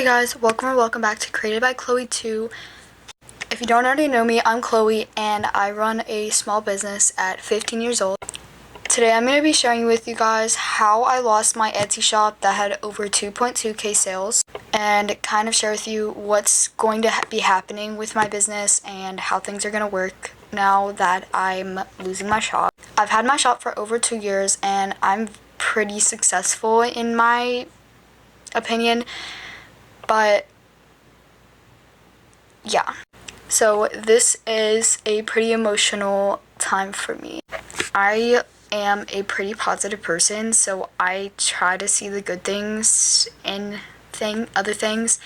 guys, welcome or welcome back to Created by Chloe 2. If you don't already know me, I'm Chloe and I run a small business at 15 years old. Today I'm going to be sharing with you guys how I lost my Etsy shop that had over 2.2k sales and kind of share with you what's going to be happening with my business and how things are going to work now that I'm losing my shop. I've had my shop for over 2 years and I'm pretty successful in my opinion. But yeah, so this is a pretty emotional time for me. I am a pretty positive person, so I try to see the good things in other things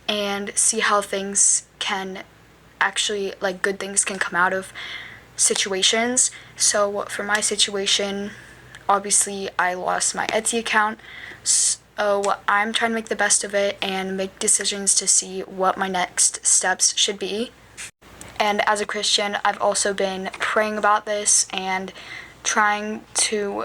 and see how things can actually, like, good things can come out of situations. So for my situation, obviously I lost my Etsy account. So I'm trying to make the best of it and make decisions to see what my next steps should be. And as a Christian, I've also been praying about this and trying to,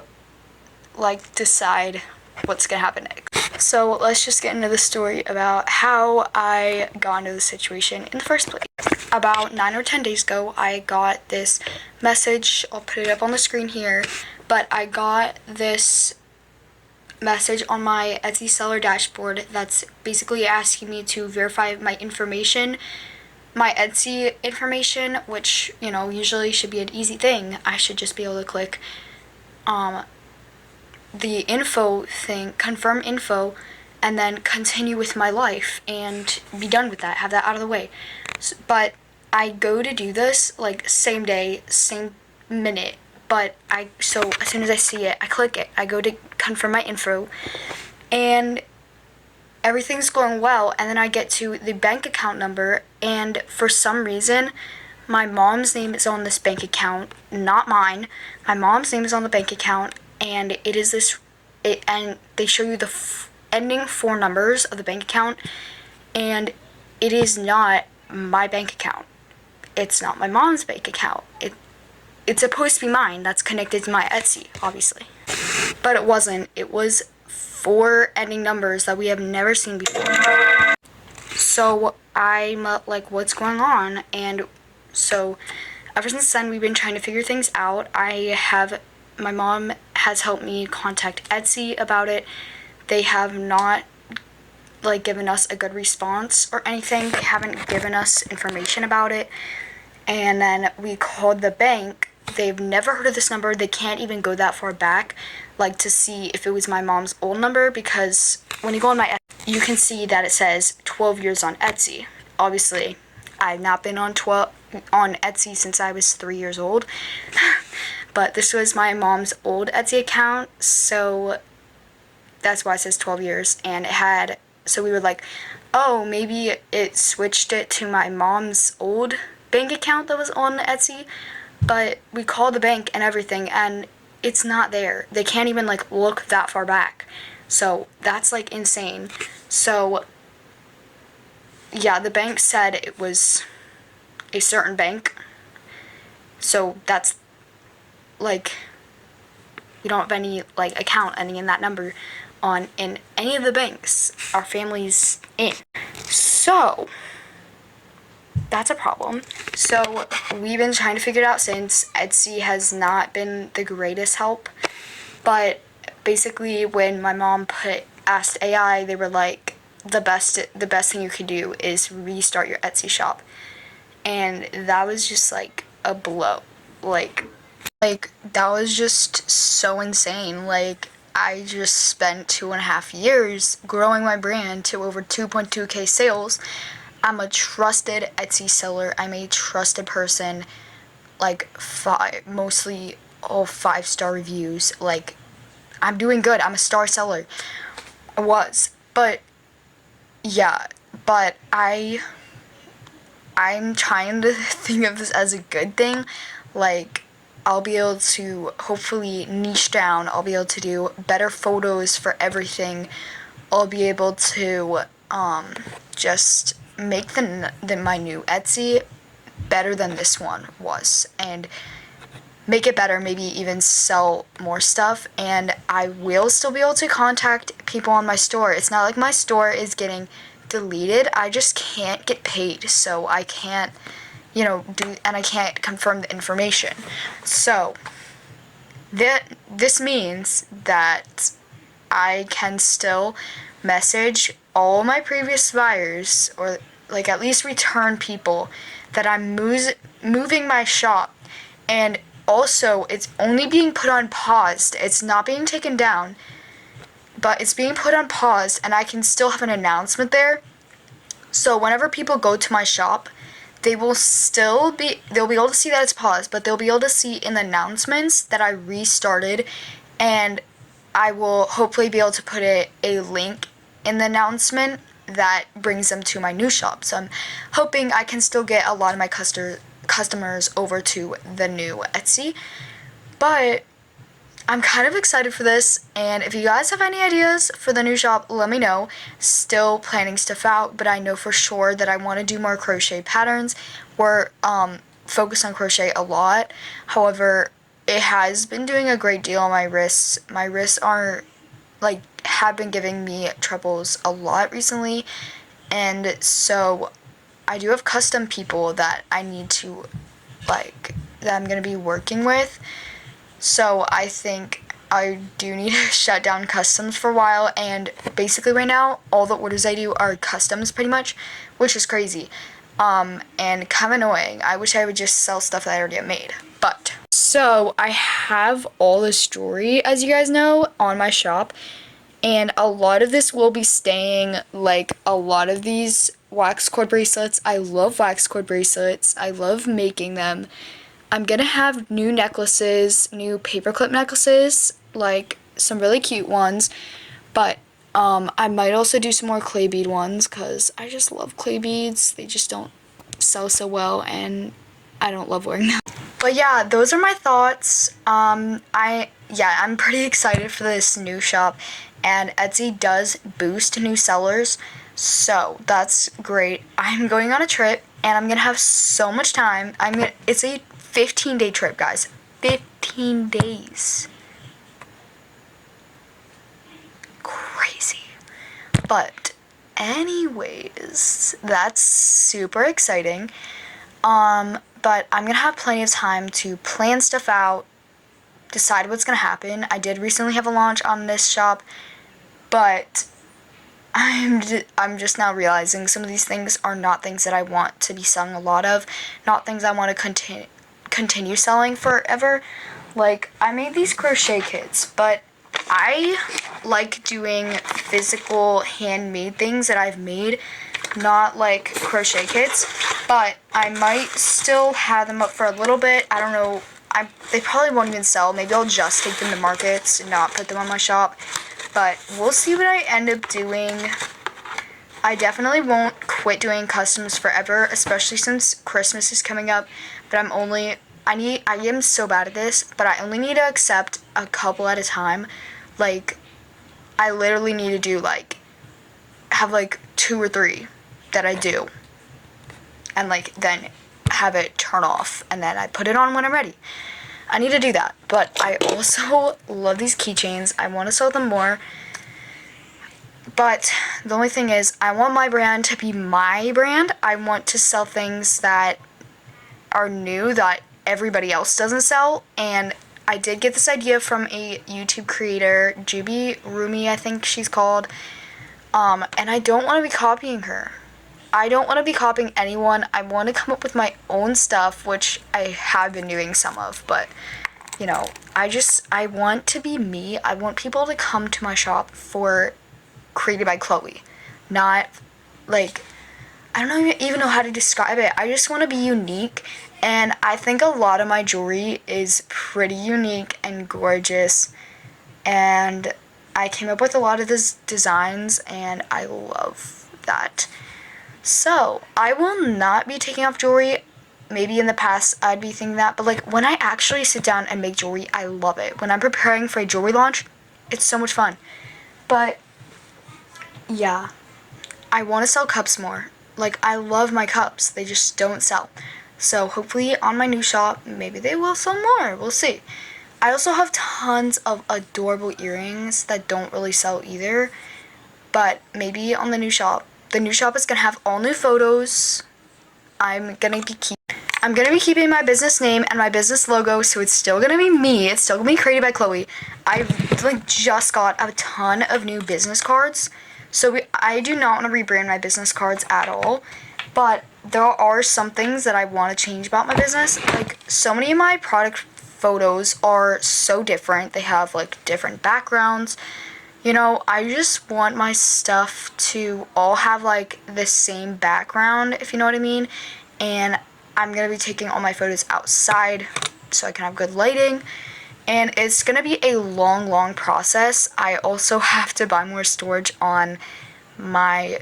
decide what's gonna happen next. So let's just get into the story about how I got into the situation in the first place. About 9 or 10 days ago, I got this message. I'll put it up on the screen here, but I got this message on my Etsy seller dashboard that's basically asking me to verify my information, my Etsy information, which, usually should be an easy thing. I should just be able to click the info thing, confirm info, and then continue with my life and be done with that, have that out of the way. But I go to do this same day, same minute. But so as soon as I see it, I click it. I go to confirm my info, and everything's going well. And then I get to the bank account number, and for some reason, my mom's name is on this bank account, not mine. My mom's name is on the bank account, and it is this. And they show you the ending 4 numbers of the bank account, and it is not my bank account. It's not my mom's bank account. It's supposed to be mine. That's connected to my Etsy, obviously. But it wasn't. It was 4 ending numbers that we have never seen before. So I'm like, what's going on? And so ever since then, we've been trying to figure things out. My mom has helped me contact Etsy about it. They have not given us a good response or anything. They haven't given us information about it. And then we called the bank. They've never heard of this number. They can't even go that far back, to see if it was my mom's old number, because when you go on my Etsy, you can see that it says 12 years on Etsy. Obviously, I've not been on Etsy since I was 3 years old, but this was my mom's old Etsy account, so that's why it says 12 years, and so we were like, oh, maybe it switched it to my mom's old bank account that was on Etsy. But we called the bank and everything, and it's not there. They can't even look that far back. So that's insane. So yeah, the bank said it was a certain bank. So that's we don't have any account ending in that number in any of the banks our family's in. So that's a problem. So we've been trying to figure it out since. Etsy has not been the greatest help, but basically when my mom asked AI, they were like, the best thing you could do is restart your Etsy shop, and that was just a blow. That was just so insane. I just spent 2.5 years growing my brand to over 2.2k sales. I'm a trusted Etsy seller. I'm a trusted person. Mostly all 5-star reviews. I'm doing good. I'm a star seller. I was. But yeah, but I'm trying to think of this as a good thing. I'll be able to hopefully niche down. I'll be able to do better photos for everything. I'll be able to just make my new Etsy better than this one was, and make it better, maybe even sell more stuff. And I will still be able to contact people on my store. It's not like my store is getting deleted, I just can't get paid. So I can't, and I can't confirm the information. So this means that I can still message all my previous buyers, or like at least return people, that I'm moving my shop. And also, it's only being put on pause. It's not being taken down, but it's being put on pause, and I can still have an announcement there. So whenever people go to my shop, they'll be able to see that it's paused, but they'll be able to see in the announcements that I restarted, and I will hopefully be able to put a link in the announcement that brings them to my new shop. So I'm hoping I can still get a lot of my customers over to the new Etsy. But I'm kind of excited for this, and if you guys have any ideas for the new shop, let me know. Still planning stuff out, but I know for sure that I want to do more crochet patterns. We're focused on crochet a lot. However, it has been doing a great deal on my wrists. My wrists have been giving me troubles a lot recently, and so I do have custom people that I need to, that I'm going to be working with. So I think I do need to shut down customs for a while, and basically right now, all the orders I do are customs pretty much, which is crazy, and kind of annoying. I wish I would just sell stuff that I already have made, but. So I have all this jewelry, as you guys know, on my shop, and a lot of this will be staying, like a lot of these wax cord bracelets. I love wax cord bracelets. I love making them. I'm gonna have new necklaces, new paperclip necklaces, like some really cute ones, but I might also do some more clay bead ones, because I just love clay beads. They just don't sell so well, and I don't love wearing them. But yeah, those are my thoughts. I'm pretty excited for this new shop, and Etsy does boost new sellers, so that's great. I'm going on a trip, and I'm gonna have so much time. It's a 15-day trip, guys. 15 days. Crazy. But anyways, that's super exciting. But I'm gonna have plenty of time to plan stuff out, decide what's gonna happen. I did recently have a launch on this shop, but I'm just now realizing some of these things are not things that I want to be selling a lot of, not things I want to continue selling forever. Like, I made these crochet kits, but I like doing physical handmade things that I've made, not like crochet kits, but I might still have them up for a little bit. I don't know. They probably won't even sell. Maybe I'll just take them to markets and not put them on my shop. But we'll see what I end up doing. I definitely won't quit doing customs forever, especially since Christmas is coming up. But I am so bad at this, but I only need to accept a couple at a time. Like, I literally need to have 2 or 3 that I do, and then have it turn off, and then I put it on when I'm ready. I need to do that. But I also love these keychains. I want to sell them more, but the only thing is, I want my brand to be my brand. I want to sell things that are new that everybody else doesn't sell. And I did get this idea from a YouTube creator, Juby Rumi, I think she's called, and I don't want to be copying her. I don't want to be copying anyone. I want to come up with my own stuff, which I have been doing some of, but, I want to be me. I want people to come to my shop for Created by Chloe, not, I don't even know how to describe it. I just want to be unique, and I think a lot of my jewelry is pretty unique and gorgeous, and I came up with a lot of these designs, and I love that. So, I will not be taking off jewelry. Maybe in the past I'd be thinking that, but when I actually sit down and make jewelry, I love it. When I'm preparing for a jewelry launch, it's so much fun. But, yeah, I want to sell cups more. I love my cups. They just don't sell. So, hopefully on my new shop, maybe they will sell more. We'll see. I also have tons of adorable earrings that don't really sell either. But maybe on the new shop, the new shop is gonna have all new photos. I'm gonna be keeping my business name and my business logo, so it's still gonna be me. It's still gonna be created by Chloe. I like just got a ton of new business cards, so I do not want to rebrand my business cards at all. But there are some things that I want to change about my business. Like, so many of my product photos are so different. They have like different backgrounds. You know, I just want my stuff to all have like the same background, if you know what I mean. And I'm going to be taking all my photos outside so I can have good lighting. And it's going to be a long process. I also have to buy more storage on my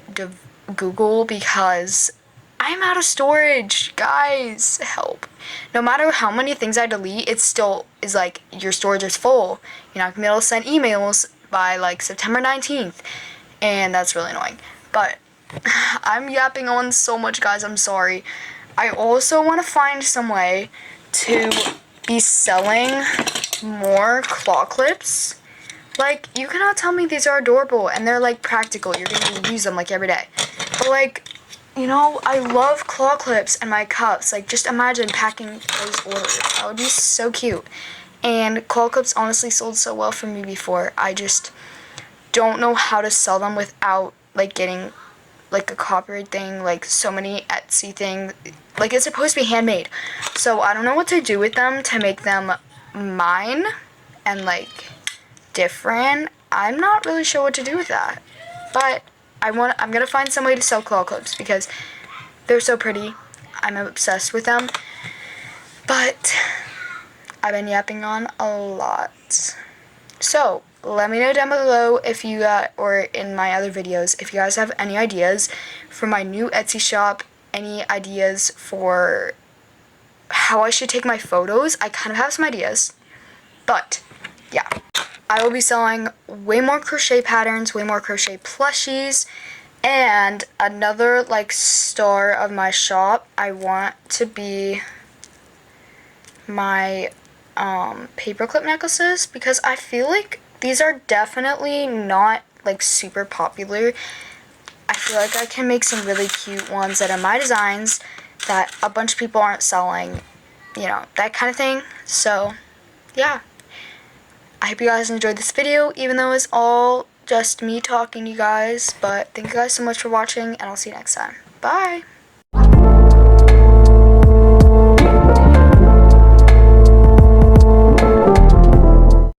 Google because I'm out of storage. Guys, help. No matter how many things I delete, it still is like, your storage is full. You're not going to be able to send emails by like September 19th. And that's really annoying. But I'm yapping on so much, guys. I'm sorry. I also want to find some way to be selling more claw clips. Like, you cannot tell me these are adorable and they're like practical. You're going to use them like every day. But like, you know, I love claw clips and my cups. Like, just imagine packing those orders. That would be so cute. And claw clips honestly sold so well for me before. I just don't know how to sell them without like getting like a copyright thing, like so many Etsy things. Like, it's supposed to be handmade. So I don't know what to do with them to make them mine and like different. I'm not really sure what to do with that. But I'm gonna find some way to sell claw clips because they're so pretty. I'm obsessed with them. But I've been yapping on a lot. So let me know down below if you or in my other videos, if you guys have any ideas for my new Etsy shop, any ideas for how I should take my photos. I kind of have some ideas, but yeah, I will be selling way more crochet patterns, way more crochet plushies, and another like star of my shop I want to be my paperclip necklaces, because I feel like these are definitely not like super popular. I feel like I can make some really cute ones that are my designs that a bunch of people aren't selling, you know, that kind of thing. So yeah, I hope you guys enjoyed this video, even though it's all just me talking to you guys. But thank you guys so much for watching, and I'll see you next time. Bye!